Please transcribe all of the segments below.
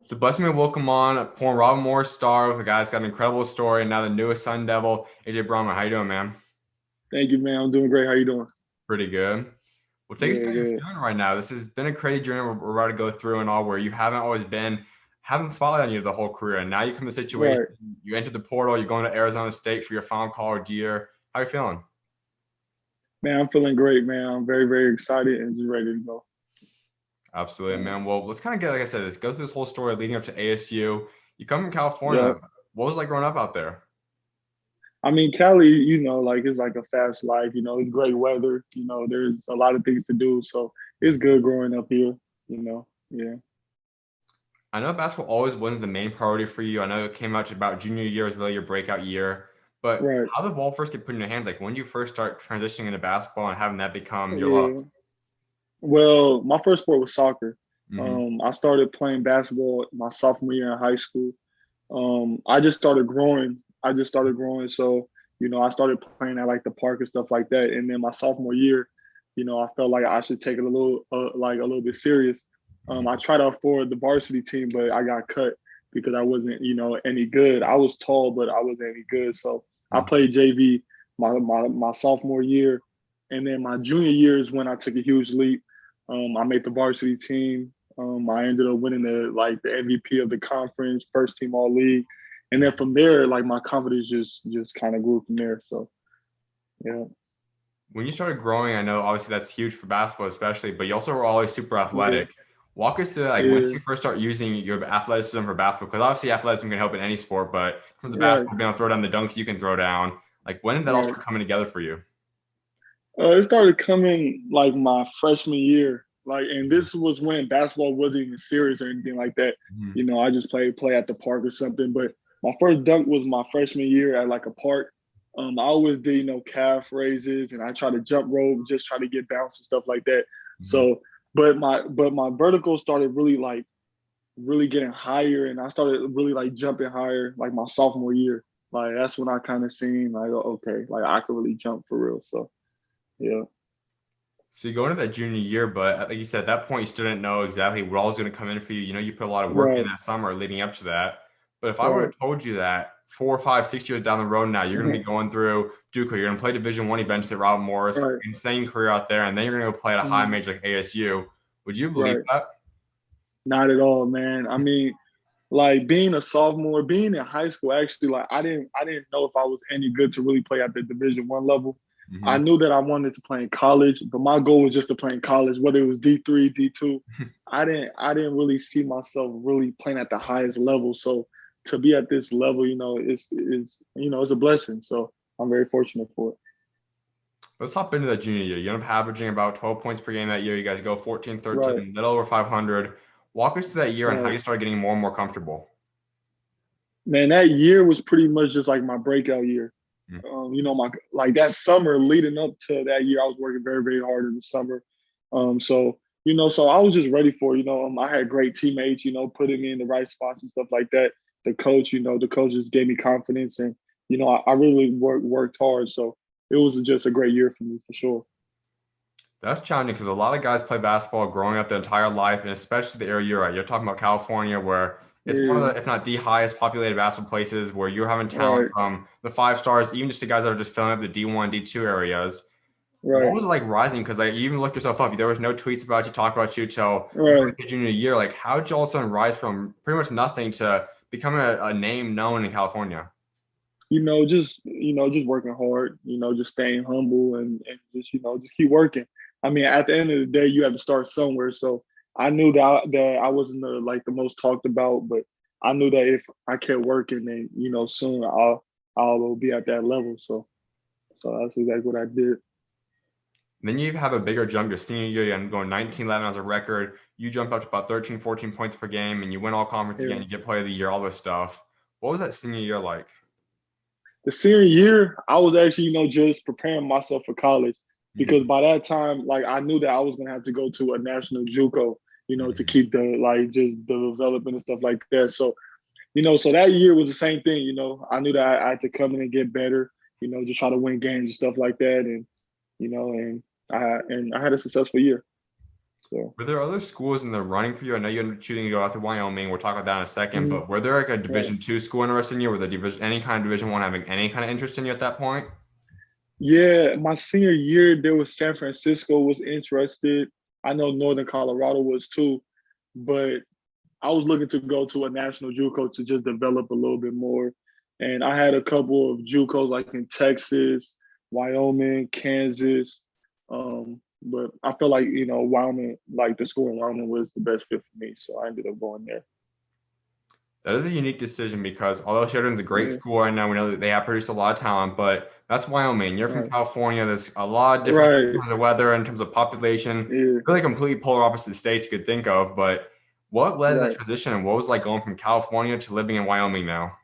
So bless me and welcome on former Robin Morris star with a guy that's got an incredible story and now the newest Sun Devil, AJ Bramah. How you doing, man? Thank you, man. I'm doing great. How you doing? Pretty good. Well, take us to Good, how you're good. feeling right now. This has been a crazy journey we're about to go through and all where you haven't always been, having the spotlight on you the whole career. And now you come to a situation, Right. you enter the portal, you're going to Arizona State for your final college year. How you feeling? Man, I'm feeling great, man. I'm very, very excited and just ready to go. Absolutely, Yeah. man. Well, let's kind of get, like I said, let's go through this whole story leading up to ASU. You come from California. Yep. What was it like growing up out there? I mean, Cali, like it's like a fast life, it's great weather, there's a lot of things to do. So it's good growing up here. Yeah. I know basketball always wasn't the main priority for you. I know it came out to about junior year was really your breakout year. But Right. how did the ball first get put in your hands? Like when did you first start transitioning into basketball and having that become your love? Yeah. Well, my first sport was soccer. Hmm. I started playing basketball my sophomore year in high school. I just started growing. So, I started playing at like the park and stuff like that. And then my sophomore year, I felt like I should take it a little bit serious. I Hmm. tried out for the varsity team, but I got cut because I wasn't, any good. I was tall, but I wasn't any good. So I played JV my sophomore year. And then my junior year is when I took a huge leap. I made the varsity team. I ended up winning the MVP of the conference, first team all league, and then from there, like my confidence just kind of grew from there. So yeah, When you started growing, I know obviously that's huge for basketball, especially, but you also were always super yeah, athletic. Walk us through like when did yeah, you first start using your athleticism for basketball? Because obviously athleticism can help in any sport, but from the right, basketball, being able to throw down the dunks you can throw down. Like when did that all right. start coming together for you? It started coming like my freshman year, like, and this was when basketball wasn't even serious or anything like that. Mhm. I just play at the park or something. But my first dunk was my freshman year at like a park. I always did, calf raises, and I try to jump rope, just try to get bounce and stuff like that. Mhm. So, but my vertical started really getting higher, and I started really like jumping higher like my sophomore year. Like that's when I kind of seen like, oh, okay, like I could really jump for real. So yeah. So you go into that junior year, but like you said, at that point you still didn't know exactly what all was going to come in for you. You know, you put a lot of work in Right, that summer leading up to that. But if I would right. have told you that 4, 5, 6 years down the road now, you're going to be going through JUCO, you're going to play Division I eventually at Robert Morris, Right. insane career out there, and then you're going to go play at a high Mhm. major like ASU. Would you believe Right. that? Not at all, man. I mean, like being a sophomore, being in high school, actually, like I didn't know if I was any good to really play at the Division I level. I Hmm. knew that I wanted to play in college, but my goal was just to play in college, whether it was D3, D2. I didn't really see myself really playing at the highest level. So to be at this level, it's a blessing. So I'm very fortunate for it. Let's hop into that junior year. You end up averaging about 12 points per game that year. You guys go 14, Right, 13, little over 500. Walk us through that year and how right. you started getting more and more comfortable. Man, that year was pretty much just like my breakout year. My like that summer leading up to that year, I was working very, very hard in the summer. So I was just ready for, I had great teammates, putting me in the right spots and stuff like that. The coaches gave me confidence, and I really worked hard. So it was just a great year for me for sure. That's challenging because a lot of guys play basketball growing up their entire life, and especially the area you're at. You're talking about California, where it's one of Yeah, the, if not the highest populated basketball places, where you're having talent right, from the five stars, even just the guys that are just filling up the D1, D2 areas. What right, was it like rising? Because like you even looked yourself up. There was no tweets about you, talk about you till right. your junior year. Like, how did you all of a sudden rise from pretty much nothing to becoming a name known in California? Just working hard, just staying humble and just just keep working. I mean, at the end of the day, you have to start somewhere. So I knew that I wasn't the most talked about, but I knew that if I kept working, then soon I'll be at that level. So that's exactly what I did. Then you have a bigger jump your senior year. You're going 19-11 as a record. You jump up to about 13, 14 points per game, and you win all conference again. Yeah. You get player of the year, all this stuff. What was that senior year like? The senior year, I was actually, just preparing myself for college because Hmm. by that time, like I knew that I was gonna have to go to a national JUCO, to Hmm. keep the like just the development and stuff like that. So that year was the same thing. I knew that I had to come in and get better. Just try to win games and stuff like that, and and I had a successful year. So Were there other schools in the running for you? I know you ended up choosing to go out to Wyoming. We'll talk about that in a second. mhm, But were there like a right. Division II school interested in you? Were the division any kind of Division I having any kind of interest in you at that point? Yeah, my senior year, there was San Francisco was interested. I know Northern Colorado was too, but I was looking to go to a national JUCO to just develop a little bit more. And I had a couple of JUCOs like in Texas, Wyoming, Kansas. But I felt like, Wyoming, like the school in Wyoming was the best fit for me. So I ended up going there. That is a unique decision because although Sheridan's a great Yeah, school right now, we know that they have produced a lot of talent, but that's Wyoming. You're from right. California. There's a lot of difference in Right. terms of weather, in terms of population, Yeah, really completely polar opposite states you could think of. But what led to that right. transition and what was it like going from California to living in Wyoming now?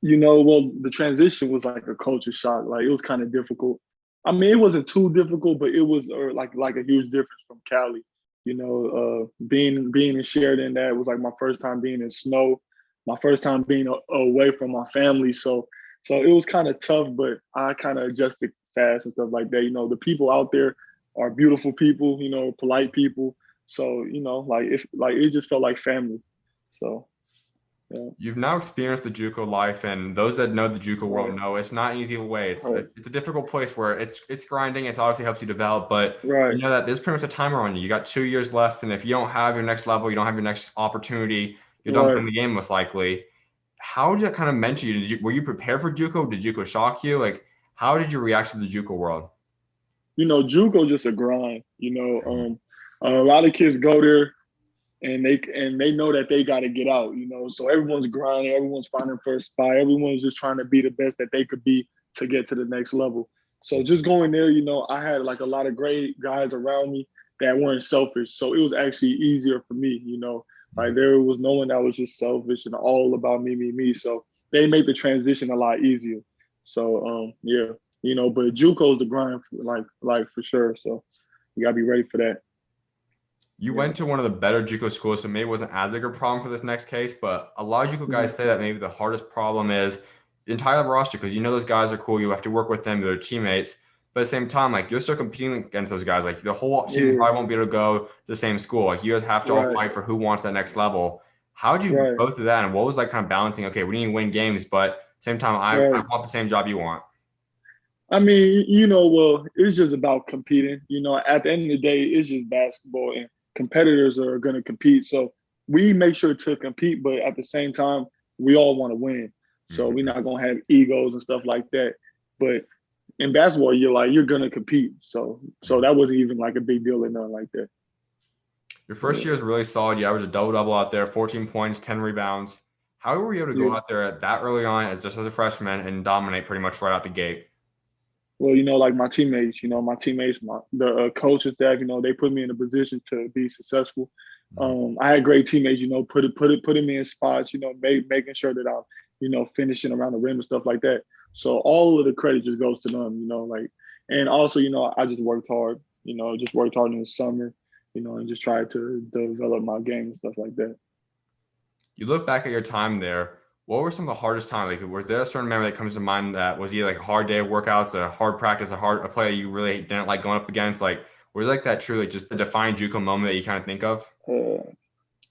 Well, the transition was like a culture shock. Like it was kind of difficult. I mean, it wasn't too difficult, but it was like a huge difference from Cali. Being in Sheridan, that was like my first time being in snow, my first time being away from my family. So it was kind of tough, but I kind of adjusted fast and stuff like that. The people out there are beautiful people. Polite people. So like it just felt like family. So yeah, You've now experienced the JUCO life, and those that know the JUCO world right, know it's not an easy way. It's right, it's a difficult place where it's grinding. It's obviously helps you develop, but you right. know that there's pretty much a timer on you. You got 2 years left, and if you don't have your next level, you don't have your next opportunity, you're done Right. playing the game most likely. How did that kind of mentor you? Were you prepared for JUCO? Did JUCO shock you? Like, how did you react to the JUCO world? JUCO just a grind. A lot of kids go there and they know that they got to get out. So everyone's grinding, everyone's finding first spot, everyone's just trying to be the best that they could be to get to the next level. So just going there, I had like a lot of great guys around me that weren't selfish. So it was actually easier for me. Like there was no one that was just selfish and all about me, me, me. So they made the transition a lot easier. So yeah, but JUCO's the grind for, like for sure. So you gotta be ready for that. You Yeah. went to one of the better JUCO schools, so maybe it wasn't as big a problem for this next case. But a lot of JUCO Mm-hmm. guys say that maybe the hardest problem is the entire roster because you know those guys are cool. You have to work with them, they're teammates. But at the same time, like you're still competing against those guys. Like the whole team Yeah. probably won't be able to go to the same school. Like you guys have to all Right. fight for who wants that next level. How did you Right. go through that? And what was like kind of balancing? Okay, we need to win games, but at the same time, I Right. want the same job you want. I mean, well, it's just about competing. At the end of the day, it's just basketball and competitors are going to compete. So we make sure to compete, but at the same time, we all want to win. So we're Mhm. not going to have egos and stuff like that. But in basketball, you're going to compete. So that wasn't even like a big deal or nothing like that. Your first Yeah. year is really solid. You averaged a double double out there, 14 points, 10 rebounds. How were you able to go Yeah. out there that early on as just as a freshman and dominate pretty much right out the gate? Well, like the coaching staff, they put me in a position to be successful. Mhm. I had great teammates, putting me in spots, making sure that I'm, finishing around the rim and stuff like that. So all of the credit just goes to them, and also, I just worked hard, just worked hard in the summer, and just tried to develop my game and stuff like that. You look back at your time there. What were some of the hardest times? Like, was there a certain memory that comes to mind that was either like a hard day of workouts, a hard practice, a play you really didn't like going up against? Like, was like that truly just the defining JUCO moment that you kind of think of? Uh,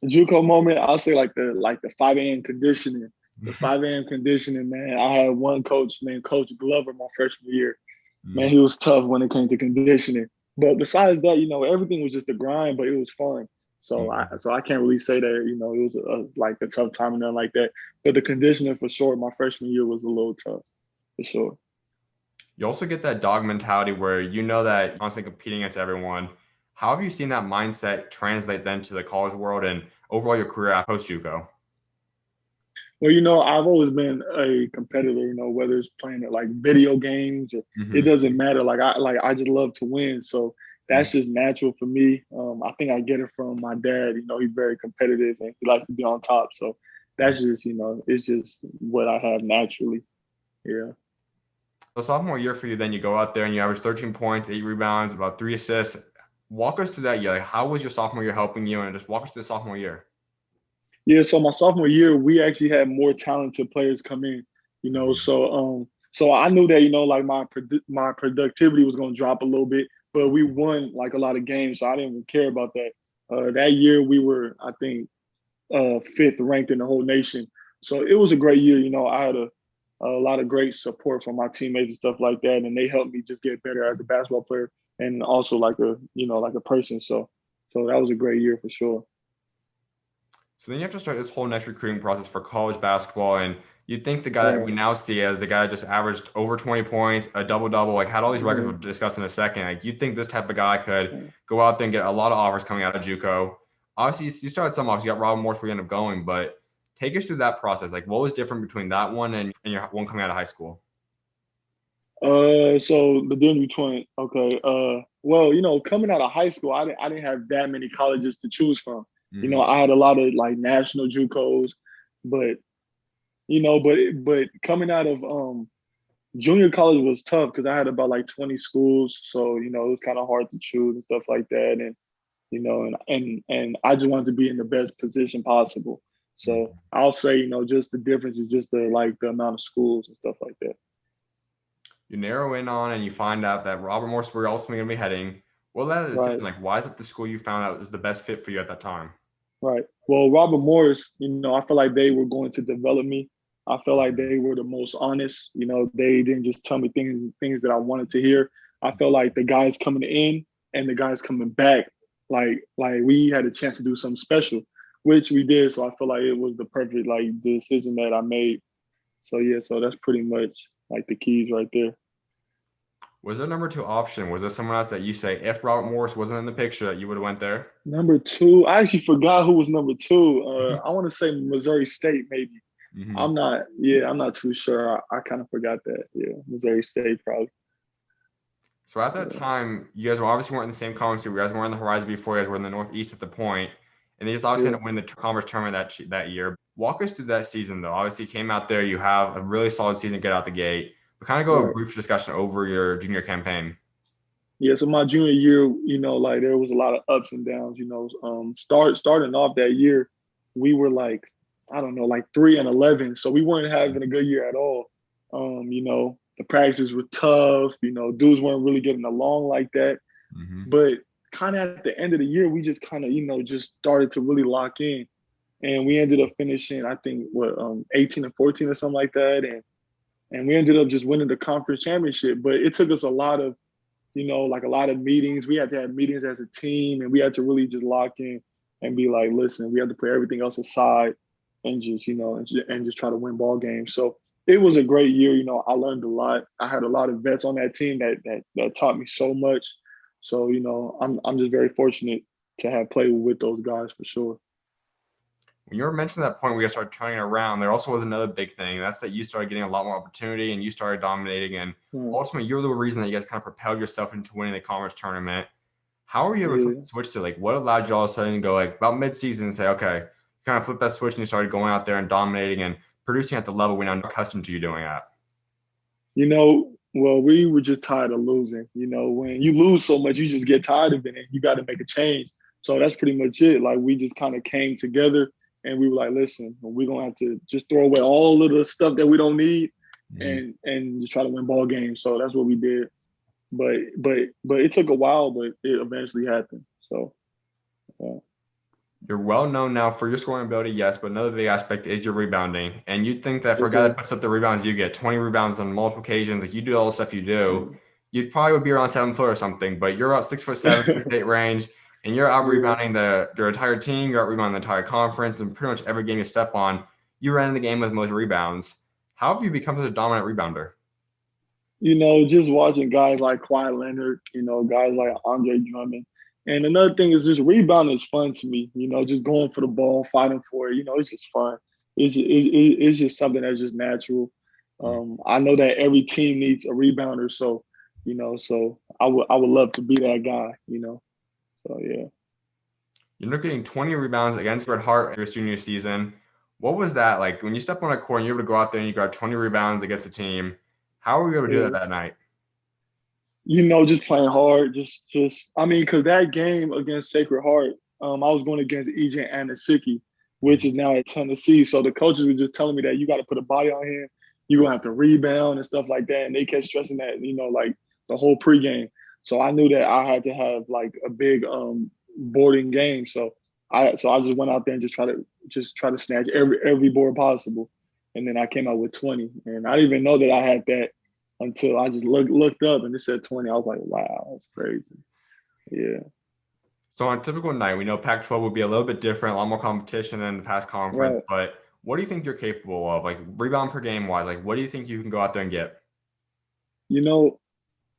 JUCO moment, I'll say like the 5 a.m. conditioning. The 5 a.m. conditioning, man. I had one coach named Coach Glover my freshman year. Man, Mhm. he was tough when it came to conditioning. But besides that, everything was just a grind, but it was fun. So I Mhm. so I can't really say that, it was like a tough time and nothing like that. But the conditioning for sure, my freshman year was a little tough for sure. You also get that dog mentality where you know that you're constantly competing against everyone. How have you seen that mindset translate then to the college world and overall your career at post JUCO? Well, I've always been a competitor, whether it's playing at like video games or it Hmm. doesn't matter. Like I just love to win. So that's just natural for me. I think I get it from my dad. He's very competitive and he likes to be on top. So that's just, it's just what I have naturally. Yeah. So sophomore year for you, then you go out there and you average 13 points, 8 rebounds, about 3 assists. Walk us through that year. Like, how was your sophomore year helping you? And just walk us through the sophomore year. Yeah, so my sophomore year, we actually had more talented players come in, Mhm. so I knew that, like my productivity was going to drop a little bit, but we won like a lot of games, so I didn't even care about that. That year we were, I think, fifth ranked in the whole nation. So it was a great year. I had a lot of great support from my teammates and stuff like that, and they helped me just get better as a basketball player and also like a person. So that was a great year for sure. So then you have to start this whole next recruiting process for college basketball, and you'd think the guy that we Right. now see as the guy that just averaged over 20 points, a double-double, like had all these records we'll Mhm. discuss in a second. Like you'd think this type of guy could go out there and get a lot of offers coming out of JUCO. Obviously, you started some offers. You got Robin Morris where you end up going, but take us through that process. Like what was different between that one and your one coming out of high school? So the difference between okay, well, coming out of high school, I didn't have that many colleges to choose from. Mm-hmm. I had a lot of like national JUCOs, but but coming out of junior college was tough because I had about like 20 schools, so it was kind of hard to choose and stuff like that, and and I just wanted to be in the best position possible. So I'll say, just the difference is just the amount of schools and stuff like that. You narrow in on and you find out that Robert Morris were ultimately going to be heading. What led to the decision? Right. Like, why is it the school you found out was the best fit for you at that time? Right. Well, Robert Morris, I feel like they were going to develop me. I felt like they were the most honest. They didn't just tell me things that I wanted to hear. I felt like the guys coming in and the guys coming back, like we had a chance to do something special, which we did. So I feel like it was the perfect like decision that I made. So yeah, so that's pretty much like the keys right there. Was there a number two option? Was there someone else that you say, if Robert Morris wasn't in the picture, that you would have went there? Number two, I actually forgot who was number two. I want to say Missouri State, maybe. Mm-hmm. I'm not too sure. I kind of forgot that. Yeah, Missouri State probably. So at that Yeah, time, you guys were obviously weren't in the same conference. You guys weren't on the horizon before. You guys were in the Northeast at the point, and they just obviously yeah, ended up winning the conference tournament that year. Walk us through that season, though. Obviously, you came out there. You have a really solid season to get out the gate. But kind of go a right. brief discussion over your junior campaign. Yeah, so my junior year, like there was a lot of ups and downs. Starting off that year, we were like, I don't know, like 3-11, so we weren't having a good year at all. The practices were tough. Dudes weren't really getting along like that. Mm-hmm. But kind of at the end of the year, we just kind of, just started to really lock in. And we ended up finishing, I think, 18 and 14 or something like that. And we ended up just winning the conference championship. But it took us a lot of, like a lot of meetings. We had to have meetings as a team, and we had to really just lock in and be like, listen, we have to put everything else aside and just, and just try to win ball games. So it was a great year. I learned a lot. I had a lot of vets on that team that taught me so much. So, I'm just very fortunate to have played with those guys for sure. When you were mentioning that point where you started turning it around, there also was another big thing. That's that you started getting a lot more opportunity and you started dominating. And Mm, ultimately, you're the reason that you guys kind of propelled yourself into winning the conference tournament. How were you able to flip yeah. the switch to like what allowed you all of a sudden to go like about mid-season and say, okay, you kind of flip that switch and you started going out there and dominating and producing at the level we're now accustomed to you doing at? Well, we were just tired of losing. When you lose so much, you just get tired of it and you got to make a change. So that's pretty much it. Like we just kind of came together and we were like, listen, we're gonna have to just throw away all of the stuff that we don't need Mhm. and just try to win ball games. So that's what we did. But it took a while, but it eventually happened. So yeah. You're well known now for your scoring ability, yes, but another big aspect is your rebounding. And you'd think that for a Yes, guy that sir. puts up the rebounds you get, 20 rebounds on multiple occasions, like you do all the stuff you do, Yeah. you probably would be around 7 foot or something, but you're about 6'7", 6'8" range, and you're out Yeah. rebounding your entire team, you're out rebounding the entire conference, and pretty much every game you step on, you ran in the game with most rebounds. How have you become such a dominant rebounder? Just watching guys like Kawhi Leonard, guys like Andre Drummond. And another thing is just rebounding is fun to me, just going for the ball, fighting for it, it's just fun. It's just something that's just natural. I know that every team needs a rebounder, so I would love to be that guy. So yeah. You ended up getting 20 rebounds against Red Hart your senior season. What was that like when you step on a court and you're able to go out there and you grab 20 rebounds against the team? How were you able to do that Yeah. that night? Just playing hard, just I mean, because that game against Sacred Heart, I was going against EJ Anasicki, which is now at Tennessee. So the coaches were just telling me that you got to put a body on him, you're gonna have to rebound and stuff like that. And they kept stressing that, like the whole pregame. So I knew that I had to have like a big boarding game. So I just went out there and just try to snatch every board possible. And then I came out with 20. And I didn't even know that I had that until I just looked up and it said 20. I was like, wow, that's crazy. Yeah. So on a typical night, we know Pac-12 would be a little bit different, a lot more competition than the past conference. Right. But what do you think you're capable of, like rebound per game wise? Like, what do you think you can go out there and get? You know,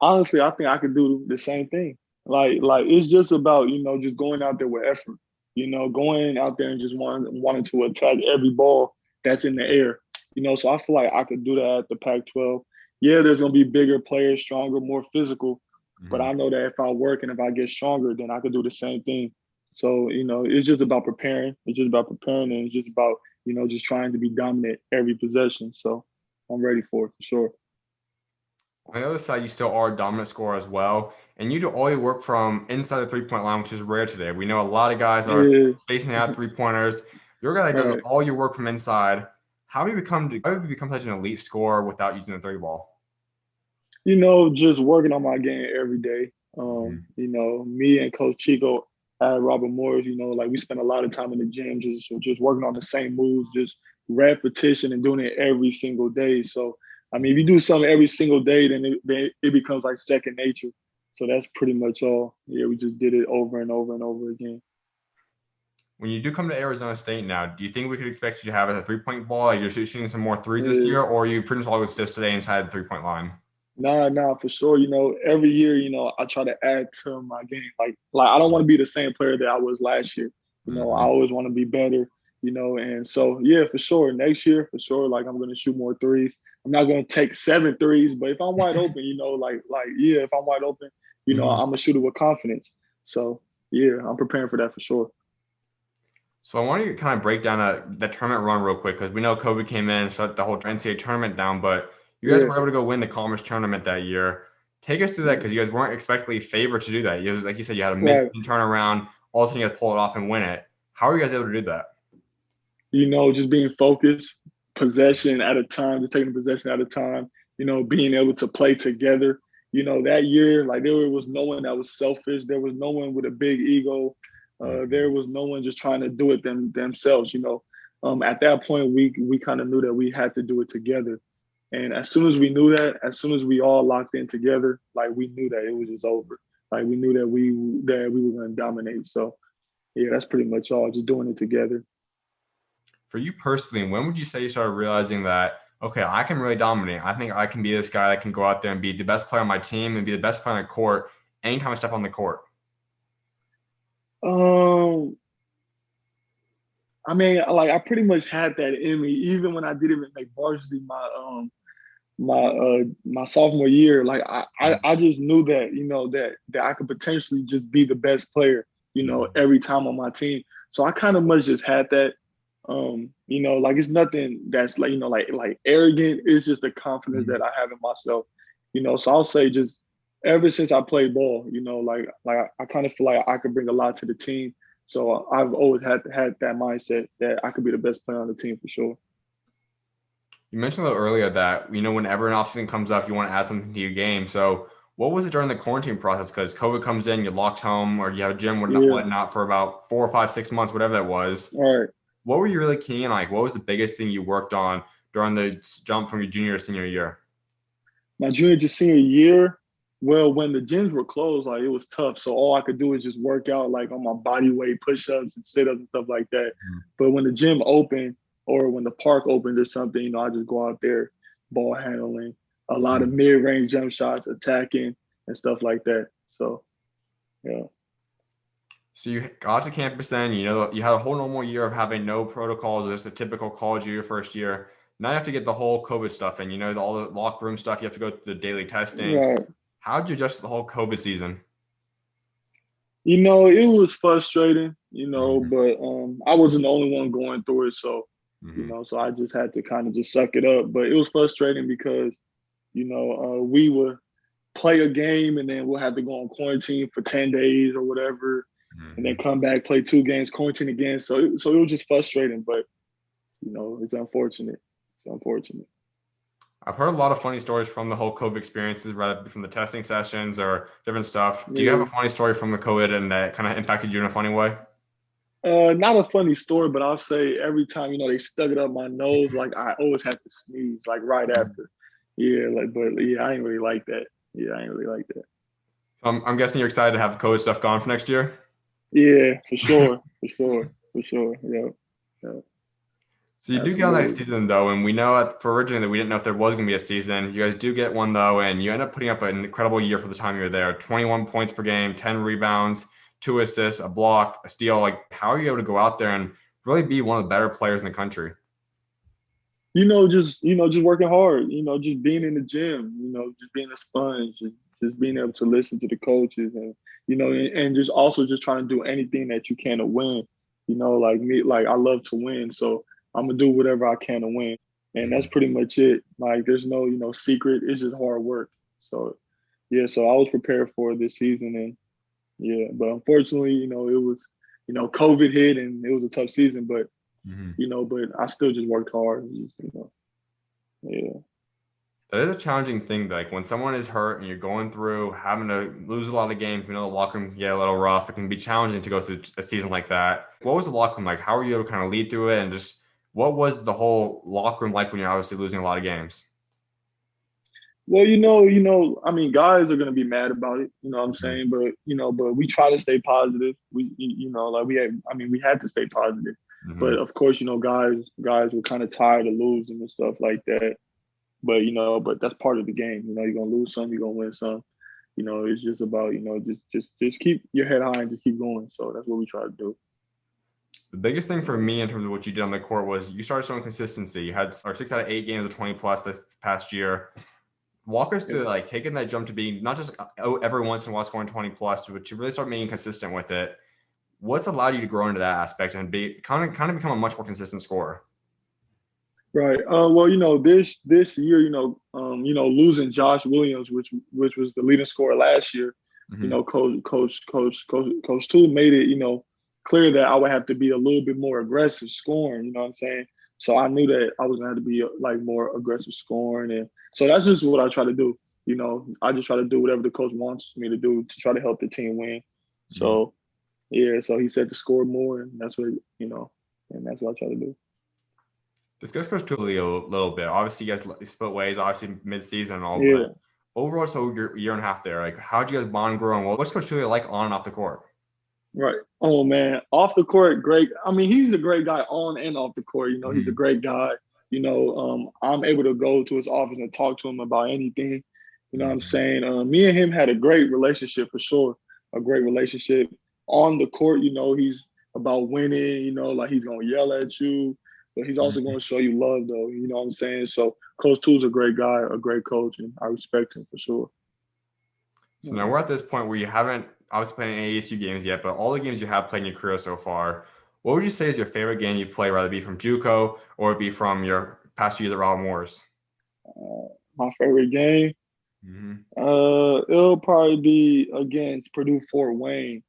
honestly, I think I could do the same thing. Like it's just about, just going out there with effort. Going out there and just wanting to attack every ball that's in the air. So I feel like I could do that at the Pac-12. Yeah, there's gonna be bigger players, stronger, more physical, but Mhm. I know that if I work and if I get stronger, then I could do the same thing. So, it's just about preparing. It's just about preparing and it's just about, just trying to be dominant every possession. So I'm ready for it for sure. On the other side, you still are a dominant scorer as well. And you do all your work from inside the three-point line, which is rare today. We know a lot of guys are Yeah. spacing out three-pointers. You're a guy that does Right. all your work from inside. How have you become such an elite scorer without using the three ball? Just working on my game every day. Mhm. Me and Coach Chico at Robert Morris, like we spend a lot of time in the gym just working on the same moves, just repetition and doing it every single day. So I mean, if you do something every single day, then it becomes like second nature. So that's pretty much all. Yeah, we just did it over and over and over again. When you do come to Arizona State now, do you think we could expect you to have a three-point ball? Like you're shooting some more threes this Yeah. year, or you pretty much always sit today inside the three-point line? Nah, for sure. Every year, I try to add to my game. Like I don't want to be the same player that I was last year. I Mhm. always want to be better. And so yeah, for sure. Next year, for sure, like I'm gonna shoot more threes. I'm not gonna take 7 threes, but if I'm wide open, like yeah, if I'm wide open, Mhm. I'm gonna shoot it with confidence. So yeah, I'm preparing for that for sure. So I want you to kind of break down the tournament run real quick because we know COVID came in, shut the whole NCAA tournament down, but you guys Yeah, were able to go win the conference tournament that year. Take us through that yeah. because you guys weren't expectedly favored to do that. Like you said, you had a Right. mid-season turnaround, all of a sudden you guys pull it off and win it. How are you guys able to do that? Just being focused, possession at a time, just taking a possession at a time, being able to play together. That year, like there was no one that was selfish. There was no one with a big ego. There Mhm. was no one just trying to do it themselves. At that point, we kind of knew that we had to do it together. And as soon as we knew that, as soon as we all locked in together, like we knew that it was just over. Like we knew that we were going to dominate. So yeah, that's pretty much all. Just doing it together. For you personally, when would you say you started realizing that, okay, I can really dominate? I think I can be this guy that can go out there and be the best player on my team and be the best player on the court anytime I step on the court. Um, I mean, like I pretty much had that in me, even when I didn't even make varsity my sophomore year. Like I just knew that that I could potentially just be the best player, Mhm. every time on my team. So I kind of much just had that. Like it's nothing that's like like arrogant. It's just the confidence Mhm. that I have in myself. So I'll say just ever since I played ball, like I kind of feel like I could bring a lot to the team. So I've always had that mindset that I could be the best player on the team for sure. You mentioned a little earlier that, whenever an offseason comes up, you want to add something to your game. So what was it during the quarantine process? Because COVID comes in, you're locked home, or you have a gym, Yeah. whatnot, for about 4 or 5, 6 months, whatever that was. All right. What were you really keen on? Like, what was the biggest thing you worked on during the jump from your junior to senior year? My junior to senior year, well, when the gyms were closed, like it was tough. So all I could do is just work out like on my body weight, push-ups and sit-ups and stuff like that. But when the gym opened or when the park opened or something, I just go out there, ball handling, a lot of Mhm. mid-range jump shots, attacking and stuff like that. So yeah. So you got to campus then, you had a whole normal year of having no protocols, just a typical college year first year. Now you have to get the whole COVID stuff in, all the locker room stuff. You have to go through the daily testing. Right. How'd you adjust to the whole COVID season? It was frustrating, Mhm. but I wasn't the only one going through it. So, Mhm. so I just had to kind of just suck it up. But it was frustrating because, we would play a game and then we'll have to go on quarantine for 10 days or whatever, and then Mhm. come back, play 2 games, quarantine again. So it was just frustrating, but it's unfortunate. It's unfortunate. I've heard a lot of funny stories from the whole COVID experiences, rather from the testing sessions or different stuff. Do you have a Yeah. funny story from the COVID and that kind of impacted you in a funny way? Not a funny story, but I'll say every time, they stuck it up my nose, like I always have to sneeze, like right after. Yeah, like, but yeah, I ain't really like that. Yeah, I ain't really like that. I'm guessing you're excited to have COVID stuff gone for next year. Yeah, for sure, for sure, for sure. Yeah, yeah, So you do get on that absolutely. season though, and we know for originally that we didn't know if there was going to be a season. You guys do get one though, and you end up putting up an incredible year for the time you were there. 21 points per game, 10 rebounds, 2 assists, a block, a steal. Like, how are you able to go out there and really be one of the better players in the country? Just working hard. Just being in the gym. Just being a sponge. Just being able to listen to the coaches, and just also just trying to do anything that you can to win. Like me, like I love to win, so I'm gonna do whatever I can to win, and that's Mhm. pretty much it. Like there's no secret. It's just hard work. So yeah, so I was prepared for this season, and yeah, but unfortunately, it was COVID hit, and it was a tough season, but Mhm. but I still just worked hard. Just, yeah. That is a challenging thing. Like when someone is hurt and you're going through having to lose a lot of games, the locker room can get a little rough. It can be challenging to go through a season like that. What was the locker room like? How were you able to kind of lead through it? And just what was the whole locker room like when you're obviously losing a lot of games? Well, I mean, guys are gonna be mad about it. You know what I'm saying? But we try to stay positive. Like we had to stay positive. But Mm-hmm. of course, guys were kind of tired of losing and stuff like that. But that's part of the game. You're gonna lose some, you're gonna win some. It's just about just keep your head high and just keep going. So that's what we try to do. The biggest thing for Yeah. me in terms of what you did on the court was you started showing consistency. You had or 6 out of 8 games of 20 plus this past year. Walk us Yeah. through like taking that jump to being not just every once in a while scoring 20 plus, but to really start being consistent with it. What's allowed you to grow into that aspect and be kind of become a much more consistent scorer? Right. Well, this year, losing Josh Williams, which was the leading scorer last year, Mm-hmm. Coach Tool made it, clear that I would have to be a little bit more aggressive scoring. You know what I'm saying? So I knew that I was gonna have to be like more aggressive scoring, and so that's just what I try to do. I just try to do whatever the coach wants me to do to try to help the team win. Mm-hmm. So yeah, so he said to score more, and that's what and that's what I try to do. Discuss Coach Tully a little bit. Obviously, you guys split ways, obviously mid-season and all, but Yeah. overall, so your year and a half there, like how'd you guys bond grow and what's Coach Tully like on and off the court? Right. Oh man, off the court, great. I mean, he's a great guy on and off the court. He's a Mm-hmm. great guy. I'm able to go to his office and talk to him about anything. You know what I'm Mm-hmm. saying? Me and him had a great relationship for sure. A great relationship on the court. He's about winning. Like he's gonna yell at you, but he's also Mm-hmm. gonna show you love, though. You know what I'm saying? So Coach Two's a great guy, a great coach, and I respect him for sure. So now we're at this point where you haven't obviously played any ASU games yet, but all the games you have played in your career so far, what would you say is your favorite game you've played, whether it be from JUCO or it be from your past years at Rob Moore's? My favorite game. Mm-hmm. It'll probably be against Purdue Fort Wayne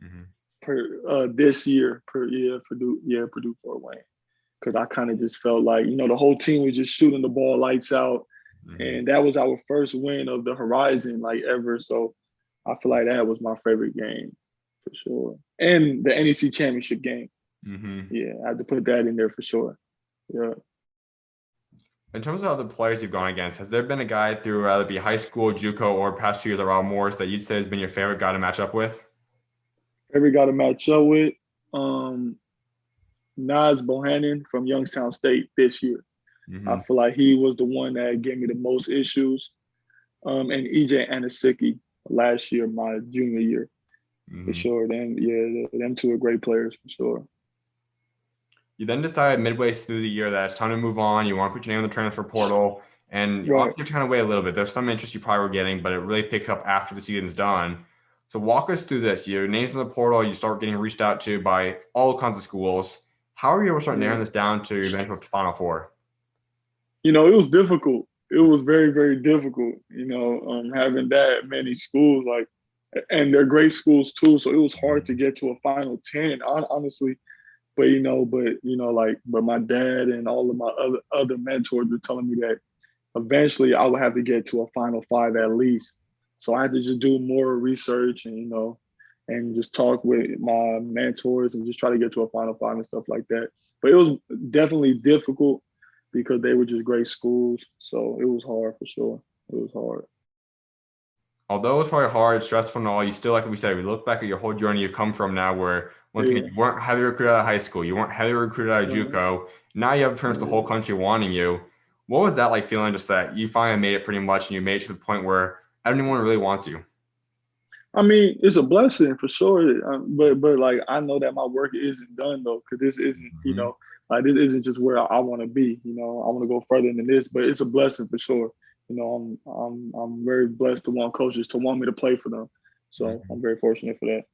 Mm-hmm. this year. Purdue Fort Wayne. Because I kind of just felt like the whole team was just shooting the ball lights out, Mm-hmm. and that was our first win of the Horizon like ever. So I feel like that was my favorite game for sure, and the NEC championship game. Mm-hmm. Yeah, I had to put that in there for sure. Yeah. In terms of other players you've gone against, has there been a guy through either be high school, JUCO, or past 2 years at Rob Morris that you'd say has been your favorite guy to match up with? Ever got to match up with um, Nas Bohannon from Youngstown State this year. I Mm-hmm. feel like he was the one that gave me the most issues. And EJ Anasicki last year, my junior year, for Mm-hmm. sure. Them two are great players for sure. You then decided midway through the year that it's time to move on. You want to put your name on the transfer portal, and you Right. obviously trying to wait a little bit. There's some interest you probably were getting, but it really picks up after the season's done. So walk us through this. Your name's in the portal. You start getting reached out to by all kinds of schools. How are you able to start narrowing Yeah. this down to your eventual Final Four? It was difficult. It was very, very difficult, having that many schools, like, and they're great schools too. So it was hard to get to a final 10, honestly. But my dad and all of my other mentors were telling me that eventually I would have to get to a Final Five at least. So I had to just do more research and and just talk with my mentors and just try to get to a Final Five and stuff like that. But it was definitely difficult because they were just great schools. So it was hard for sure. It was hard. Although it was probably hard, stressful and all, you still, like we said, we look back at your whole journey you've come from now where, once again, Yeah. you weren't heavily recruited out of high school. You weren't heavily recruited out of Right. JUCO. Now you have parents the whole Yeah. country wanting you. What was that like feeling just that you finally made it pretty much and you made it to the point where everyone really wants you? I mean, it's a blessing for sure, but like I know that my work isn't done though, because this isn't Mhm. like this isn't just where I want to be. I want to go further than this, but it's a blessing for sure. I'm very blessed to want coaches to want me to play for them, so I'm very fortunate for that.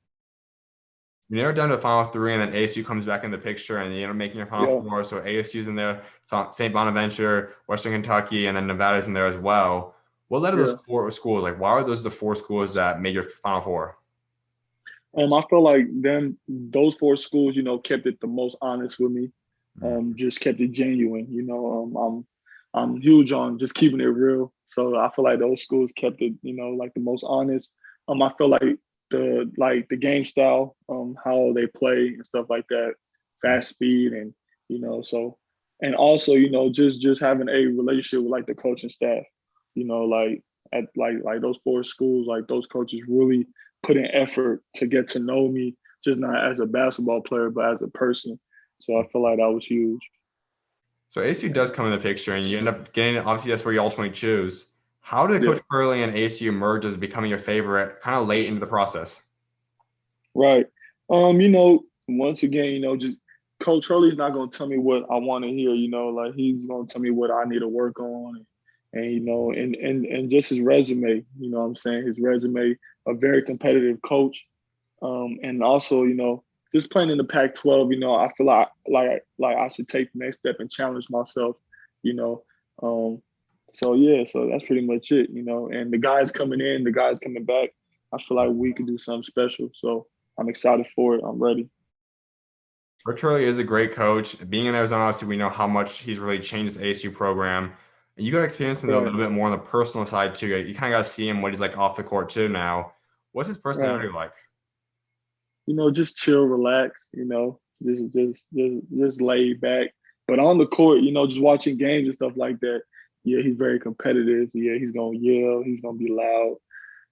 You narrowed down to the final three, and then ASU comes back in the picture, and you end up making your final Yeah, four. So ASU's in there, St. Bonaventure, Western Kentucky, and then Nevada's in there as well. What led to those yeah. four schools? Like, why are those the four schools that made your final four? I feel like those four schools, kept it the most honest with me. Mm. Just kept it genuine. I'm huge on just keeping it real. So I feel like those schools kept it, like the most honest. I feel like the game style, how they play and stuff like that, fast speed and so and also, just having a relationship with like the coaching staff, like at like those four schools, like those coaches really put in effort to get to know me, just not as a basketball player, but as a person. So I feel like that was huge. So ASU Yeah. does come in the picture, and you end up getting it. Obviously, that's where you ultimately choose. How did Yeah. Coach Hurley and ASU merge as becoming your favorite kind of late into the process? Right. Once again, just Coach Hurley's not gonna tell me what I want to hear, like he's gonna tell me what I need to work on and and just his resume, what I'm saying? His resume, a very competitive coach. And also, just playing in the Pac-12, I feel like I should take the next step and challenge myself, you know. Um, so yeah, so that's pretty much it. And the guys coming in, the guys coming back, I feel like we could do something special. So I'm excited for it. I'm ready. Coach Hurley is a great coach. Being in Arizona, obviously, we know how much he's really changed the ASU program. You got to experience him a Right, little bit more on the personal side too. You kind of got to see him what he's like off the court too now. What's his right. personality like? Just chill, relax. Just laid back. But on the court, just watching games and stuff like that. Yeah, he's very competitive. Yeah, he's gonna yell. He's gonna be loud.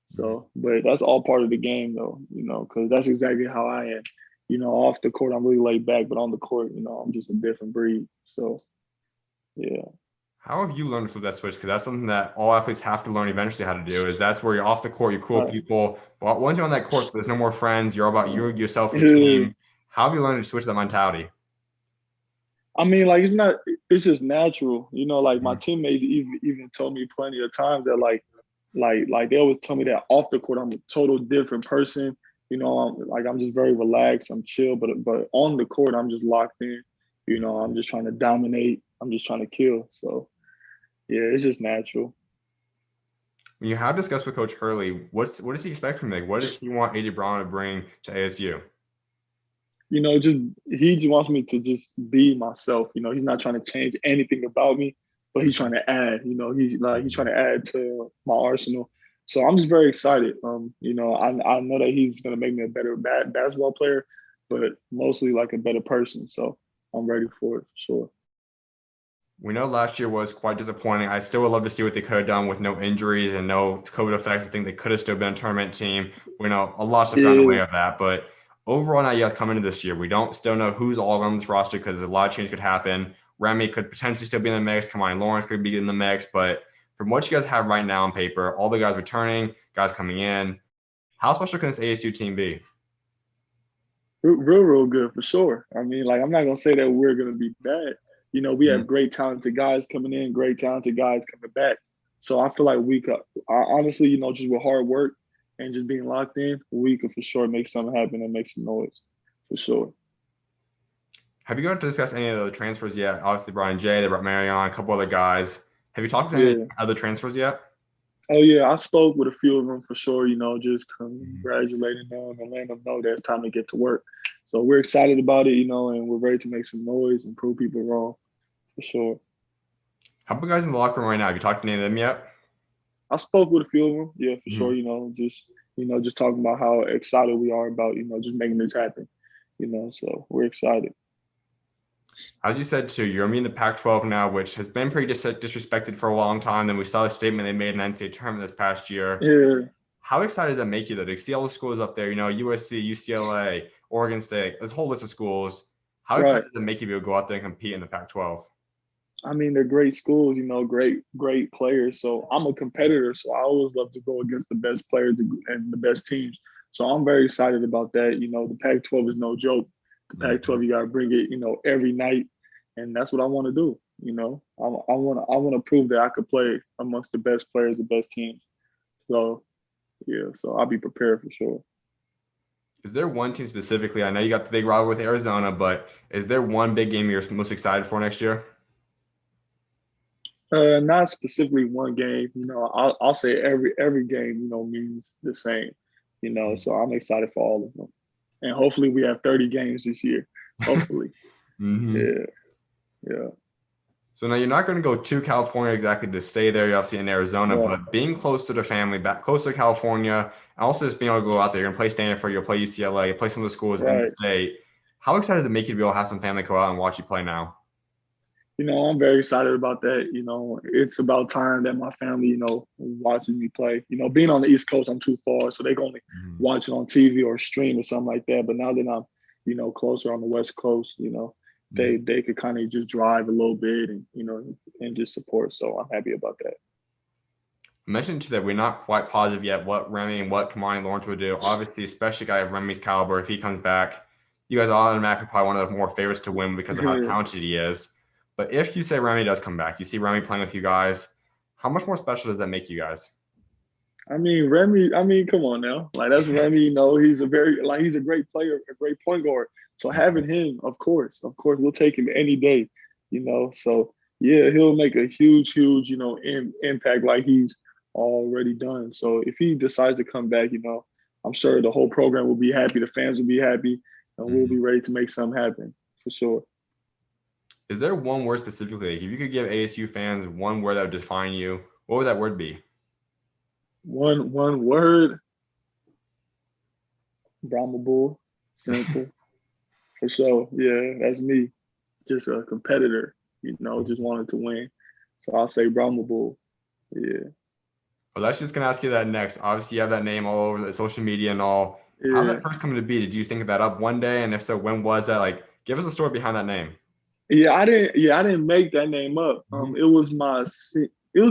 So, but that's all part of the game, though, because that's exactly how I am. Off the court, I'm really laid back, but on the court, I'm just a different breed. So, yeah, How have you learned to flip that switch? Because that's something that all athletes have to learn eventually how to do. Is that's where you're off the court, you're cool right. people. But once you're on that court, there's no more friends. You're all about you, yourself, your Yeah. team. How have you learned to switch that mentality? I mean, like it's not. It's just natural, Like my Mhm. teammates even told me plenty of times that like they always tell me that off the court I'm a total different person. I'm just very relaxed. I'm chill, but on the court I'm just locked in. I'm just trying to dominate. I'm just trying to kill. So yeah, it's just natural. When you have discussed with Coach Hurley, what does he expect from you? Like, what does he want AJ Brown to bring to ASU? Just he just wants me to just be myself. He's not trying to change anything about me, but he's trying to add. He's trying to add to my arsenal. So I'm just very excited. I know that he's gonna make me a better basketball player, but mostly like a better person. So I'm ready for it for sure. We know last year was quite disappointing. I still would love to see what they could have done with no injuries and no COVID effects. I think they could have still been a tournament team. We know a lot of stuff got in the way Yeah, of that. But overall, now you guys come into this year, we don't still know who's all on this roster because a lot of change could happen. Remy could potentially still be in the mix. Kamani Lawrence could be in the mix. But from what you guys have right now on paper, all the guys returning, guys coming in, how special can this ASU team be? real good for sure. I mean, like I'm not gonna say that we're gonna be bad. We have great talented guys coming in, great talented guys coming back. So I feel like we could honestly, just with hard work and just being locked in, we could for sure make something happen and make some noise for sure. Have you got to discuss any of the transfers yet? Obviously, Brian J, they brought Marion, a couple other guys. Have you talked to any Yeah. other transfers yet? Oh yeah, I spoke with a few of them for sure. Just congratulating them and letting them know that it's time to get to work. So we're excited about it, and we're ready to make some noise and prove people wrong for sure. How about guys in the locker room right now? Have you talked to any of them yet? I spoke with a few of them, yeah, for Mhm. sure. Just talking about how excited we are about just making this happen. So we're excited. As you said too, you're gonna be in the Pac-12 now, which has been pretty disrespected for a long time. Then we saw the statement they made in the NCAA tournament this past year. Yeah, How excited does that make you though? To see all the schools up there, USC, UCLA, Oregon State, this whole list of schools. How right. excited does it make you to go out there and compete in the Pac-12? I mean, they're great schools, great players. So I'm a competitor, so I always love to go against the best players and the best teams. So I'm very excited about that. The Pac-12 is no joke. The Mhm. Pac-12, you got to bring it, every night, and that's what I want to do. I want to prove that I could play amongst the best players, the best teams. So yeah, so I'll be prepared for sure. Is there one team specifically? I know you got the big rival with Arizona, but is there one big game you're most excited for next year? Not specifically one game. I'll say every game, means the same. So I'm excited for all of them, and hopefully we have 30 games this year. Hopefully, Hmm. yeah, yeah, So now you're not going to go to California exactly to stay there. You're obviously in Arizona, right, but being close to the family, back close to California, and also just being able to go out there. You're going to play Stanford, you'll play UCLA, you'll play some of the schools in the right. state. How excited does it make you to be able to have some family go out and watch you play now? I'm very excited about that. It's about time that my family, watches me play. Being on the East Coast, I'm too far, so they can only Mhm. watch it on TV or stream or something like that. But now that I'm, closer on the West Coast, Mhm. they could kind of just drive a little bit and and just support. So I'm happy about that. I mentioned too that we're not quite positive yet what Remy and what Kamani Lawrence would do. Obviously, especially a guy of Remy's caliber, if he comes back, you guys are automatically probably one of the more favorites to win because of how talented he is. But if you say Remy does come back, you see Remy playing with you guys, how much more special does that make you guys? I mean, Remy, come on now. Like that's Remy, he's a great player, a great point guard. So having him, of course, we'll take him any day. So yeah, he'll make a huge, impact like he's already done. So if he decides to come back, I'm sure the whole program will be happy, the fans will be happy, and we'll Mhm. be ready to make something happen for sure. Is there one word specifically? Like, if you could give ASU fans one word that would define you, what would that word be? One word, BRAMABULL, simple for sure. Yeah, that's me. Just a competitor, just wanted to win. So I'll say Bramah. Yeah. Well, that's just gonna ask you that next. Obviously, you have that name all over the social media and all. How did Yeah. that first come to be? Did you think of that up one day? And if so, when was that? Like, give us a story behind that name. I didn't make that name up. Mhm. It was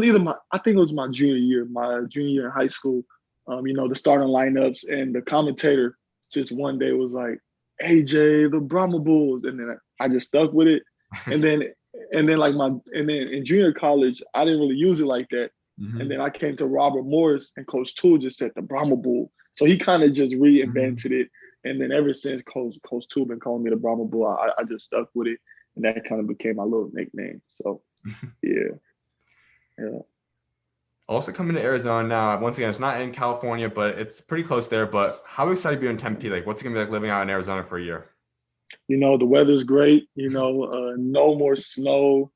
either I think it was my junior year in high school. The starting lineups and the commentator just one day was like, AJ, the Brahma Bulls. And then I just stuck with it. And then and then in junior college, I didn't really use it like that. And Mhm. then I came to Robert Morris and Coach Toole just said the Brahma Bull. So he kind of just Mhm. reinvented it. And then ever since Coach Toole been calling me the Brahma Bull, I just stuck with it, and that kind of became my little nickname. So yeah, yeah. Also coming to Arizona now. Once again, it's not in California, but it's pretty close there. But how excited are you in Tempe? Like, what's it gonna be like living out in Arizona for a year? The weather's great. No more snow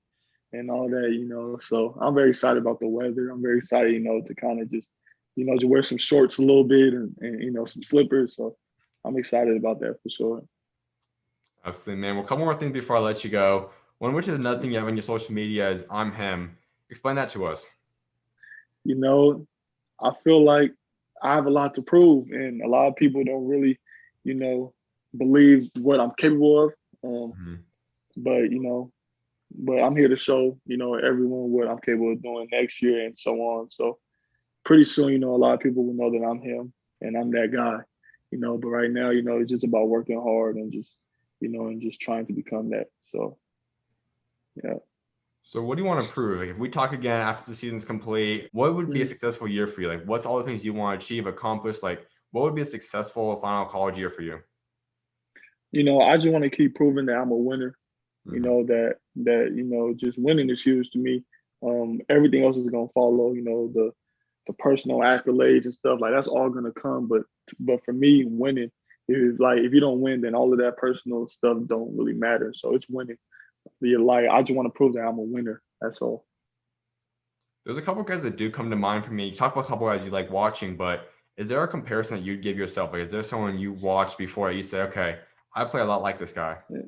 and all that. So I'm very excited about the weather. I'm very excited, to kind of just wear some shorts a little bit and some slippers. So I'm excited about that for sure. Absolutely, man. Well, a couple more things before I let you go. One, which is another thing you have on your social media is I'm him. Explain that to us. You know, I feel like I have a lot to prove, and a lot of people don't really, you know, believe what I'm capable of. Mhm. But but I'm here to show everyone what I'm capable of doing next year and so on. So pretty soon, a lot of people will know that I'm him and I'm that guy. But right now, it's just about working hard and just trying to become that. So yeah. So what do you want to prove? Like if we talk again after the season's complete, what would be a Mm. successful year for you? Like what's all the things you want to achieve, accomplish? Like what would be a successful final college year for you? I just want to keep proving that I'm a winner. Hmm. Just winning is huge to me. Everything else is gonna follow. The personal accolades and stuff like that's all gonna come. But for me, winning is like if you don't win, then all of that personal stuff don't really matter. So it's winning. Like I just want to prove that I'm a winner. That's all. There's a couple guys that do come to mind for me. You talk about a couple guys you like watching, but is there a comparison that you'd give yourself? Like, is there someone you watched before that you say, okay, I play a lot like this guy? Yeah.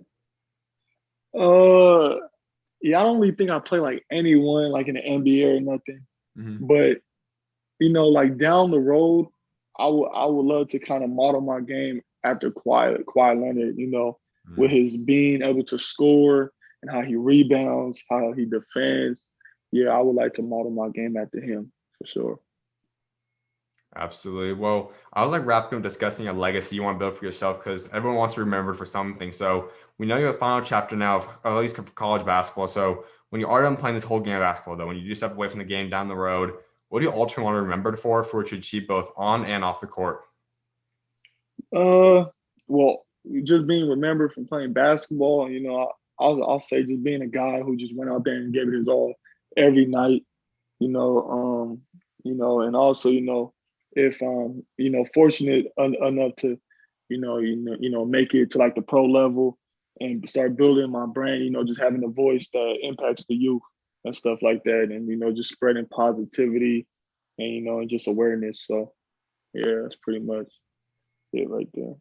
Uh, yeah, I don't really think I play like anyone like in the NBA or nothing. Hmm. But like down the road, I would love to kind of model my game after Kawhi Leonard. With his being able to score and how he rebounds, how he defends. Yeah, I would like to model my game after him for sure. Absolutely. Well, I would like wrap up discussing a legacy you want to build for yourself because everyone wants to remember for something. So we know you have a final chapter now of at least for college basketball. So when you are done playing this whole game of basketball, though, when you do step away from the game down the road, what do you ultimately want to be remembered for what you achieve both on and off the court? Uh, well, just being remembered from playing basketball, I'll say just being a guy who just went out there and gave it his all every night. And also, if fortunate enough to, make it to like the pro level and start building my brand, just having a voice that impacts the youth and stuff like that, and just spreading positivity and and just awareness. So yeah, that's pretty much it right there.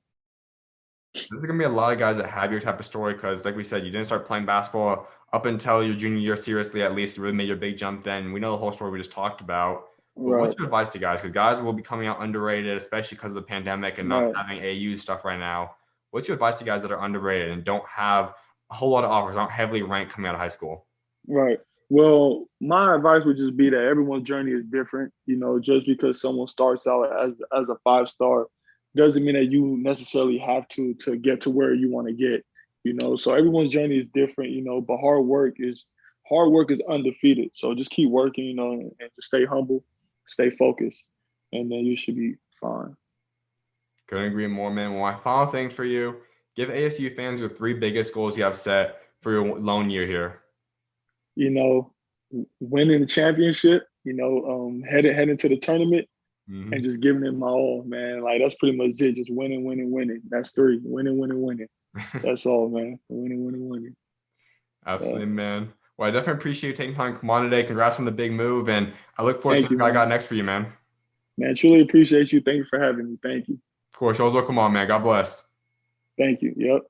There's gonna be a lot of guys that have your type of story because, like we said, you didn't start playing basketball up until your junior year seriously. At least you really made your big jump then. We know the whole story we just talked about. But Right, what's your advice to guys? Because guys will be coming out underrated, especially because of the pandemic and not right. having AU stuff right now. What's your advice to guys that are underrated and don't have a whole lot of offers, aren't heavily ranked coming out of high school? Right. Well, my advice would just be that everyone's journey is different. Just because someone starts out as a 5 star doesn't mean that you necessarily have to get to where you want to get. So everyone's journey is different. But hard work is undefeated. So just keep working. And just stay humble, stay focused, and then you should be fine. Couldn't agree more, man. Well, my final thing for you, give ASU fans your three biggest goals you have set for your lone year here. You know, Winning the championship. Heading to the tournament and Mhm. just giving it my all, man. Like that's pretty much it. Just winning, winning, winning. That's three. Winning, winning, winning. That's all, man. Winning, winning, winning. Absolutely, So man. Well, I definitely appreciate you taking time to come on today. Congrats on the big move, and I look forward to thank seeing you, what I got man. next for you, man. Of Man, truly appreciate you. Thank you for having me. Thank you. course, you always welcome on, man. God bless. Thank you. Yep.